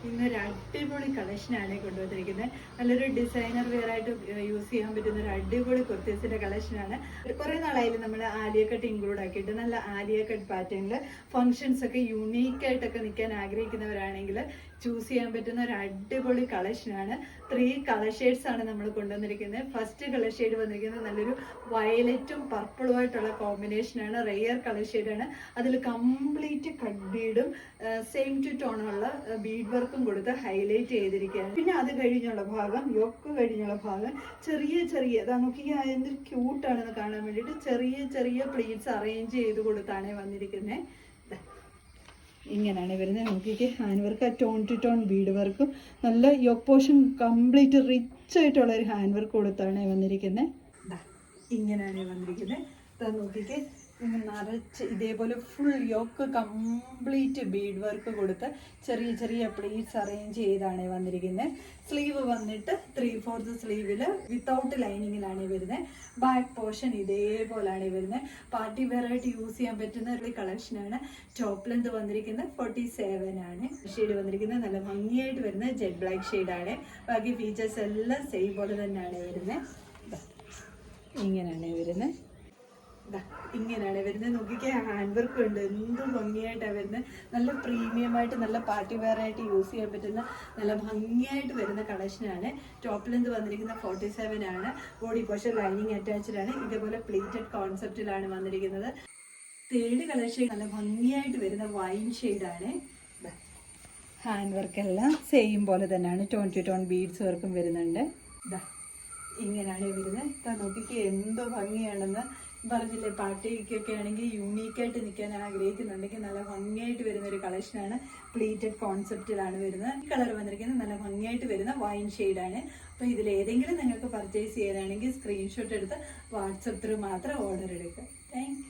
ഇന്നൊരു അടിപൊളി കളക്ഷനാണ് കൊണ്ടുവന്നിരിക്കുന്നത്. നല്ലൊരു ഡിസൈനർ വെയർ ആയിട്ട് യൂസ് ചെയ്യാൻ പറ്റുന്ന ഒരു അടിപൊളി കുർത്തീസിന്റെ കളക്ഷനാണ്. കുറെ നാളായാലും നമ്മൾ ആലിയ കട്ട് ഇൻക്ലൂഡ് ആക്കിയിട്ട് നല്ല ആലിയ കട്ട് പാറ്റേണിൽ ഫംഗ്ഷൻസ് ഒക്കെ യൂണീക്ക് ആയിട്ടൊക്കെ നിൽക്കാൻ ആഗ്രഹിക്കുന്നവരാണെങ്കിൽ ചൂസ് ചെയ്യാൻ പറ്റുന്ന ഒരു അടിപൊളി കളക്ഷനാണ്. 3 കളർ ഷെയ്ഡ്സ് ആണ് നമ്മൾ കൊണ്ടുവന്നിരിക്കുന്നത്. ഫസ്റ്റ് കളർ ഷെയ്ഡ് വന്നിരിക്കുന്നത് നല്ലൊരു വയലറ്റും പർപ്പിളും ആയിട്ടുള്ള കോമ്പിനേഷനാണ്. റെയർ കളർ ഷെയ്ഡാണ്. അതിൽ കംപ്ലീറ്റ് കട്ട് ബീഡും സെയിം ടു ടോണുള്ള ബീഡ് വർക്കും കൊടുത്ത് ഹൈലൈറ്റ് ചെയ്തിരിക്കുകയാണ്. പിന്നെ അത് കഴിഞ്ഞുള്ള ഭാഗം, യോക്ക് കഴിഞ്ഞുള്ള ഭാഗം ചെറിയ നമുക്ക് ഈ എന്തൊരു ക്യൂട്ടാണെന്ന് കാണാൻ വേണ്ടിയിട്ട് ചെറിയ പ്ലീറ്റ്സ് അറേഞ്ച് ചെയ്ത് കൊടുത്താണ് വന്നിരിക്കുന്നത്. ഇങ്ങനെയാണ് വരുന്നത്. നോക്കിക്ക് hand work, tone to tone bead വർക്കും നല്ല യോക്ക് പോർഷൻ കംപ്ലീറ്റ് റിച്ച് ആയിട്ടുള്ള ഒരു ഹാൻഡ് വർക്ക് കൊടുത്താണ് വന്നിരിക്കുന്നത്. ഇങ്ങനെയാണ് വന്നിരിക്കുന്നത്. നോക്കിക്ക് നിറച്ച് ഇതേപോലെ full yoke complete bead work കൊടുത്ത് ചെറിയ പ്ലീറ്റ്സ് അറേഞ്ച് ചെയ്താണ് വന്നിരിക്കുന്നത്. സ്ലീവ് വന്നിട്ട് 3/4 സ്ലീവിൽ വിത്തൗട്ട് ലൈനിങ്ങിലാണ് വരുന്നത്. ബാക്ക് പോർഷൻ ഇതേപോലാണ് വരുന്നത്. പാർട്ടി വെയർ ആയിട്ട് യൂസ് ചെയ്യാൻ പറ്റുന്ന ഒരു കളക്ഷനാണ്. ടോപ്പ് ലെന്ത് വന്നിരിക്കുന്നത് 47 ആണ്. ഷെയ്ഡ് വന്നിരിക്കുന്നത് നല്ല ഭംഗിയായിട്ട് വരുന്ന ജെറ്റ് ബ്ലാക്ക് ഷെയ്ഡാണ്. ബാക്കി ഫീച്ചേഴ്സ് എല്ലാം സെയിം പോലെ തന്നെയാണ് വരുന്നത്. ഇങ്ങനെയാണ് വരുന്നത്. ഇങ്ങനെയാണ് വരുന്നത്. നോക്കിക്കേ ഹാൻഡ് വർക്ക് ഉണ്ട്, എന്ത് ഭംഗിയായിട്ടാണ് വരുന്നത്. നല്ല പ്രീമിയം ആയിട്ട് നല്ല പാർട്ടി വെയർ ആയിട്ട് യൂസ് ചെയ്യാൻ പറ്റുന്ന നല്ല ഭംഗിയായിട്ട് വരുന്ന കളക്ഷനാണ്. ടോപ്പ് ലെന്ത് വന്നിരിക്കുന്ന 47 ആണ്. ബോഡി പോർഷൻ ലൈനിങ് അറ്റാച്ച്ഡ് ആണ്. ഇതേപോലെ പ്ലേറ്റഡ് കോൺസെപ്റ്റിലാണ് വന്നിരിക്കുന്നത്. 3rd കളർ ഷെയ്ഡ് നല്ല ഭംഗിയായിട്ട് വരുന്ന വൈൻ ഷെയ്ഡാണ്. ഹാൻഡ് വർക്ക് എല്ലാം സെയിം പോലെ തന്നെയാണ്. ടോൺ ടു ടോൺ ബീഡ്സ് വർക്കും വരുന്നുണ്ട്. ഇങ്ങനെയാണ് വരുന്നത്. നോക്കിക്ക് എന്തോ ഭംഗിയാണെന്ന് പറഞ്ഞില്ലേ. പാർട്ടിക്കൊക്കെ ആണെങ്കിൽ യൂണീക്കായിട്ട് നിൽക്കാൻ ആഗ്രഹിക്കുന്നുണ്ടെങ്കിൽ നല്ല ഭംഗിയായിട്ട് വരുന്ന ഒരു കളക്ഷനാണ്. പ്ലീറ്റഡ് കോൺസെപ്റ്റിലാണ് വരുന്നത്. ഈ കളർ വന്നിരിക്കുന്നത് നല്ല ഭംഗിയായിട്ട് വരുന്ന വൈൻ ഷെയ്ഡാണ്. അപ്പോൾ ഇതിലേതെങ്കിലും നിങ്ങൾക്ക് പർച്ചേസ് ചെയ്യാനാണെങ്കിൽ സ്ക്രീൻഷോട്ട് എടുത്ത് വാട്സപ്പ് ത്രൂ മാത്രം ഓർഡർ എടുക്കുക. താങ്ക്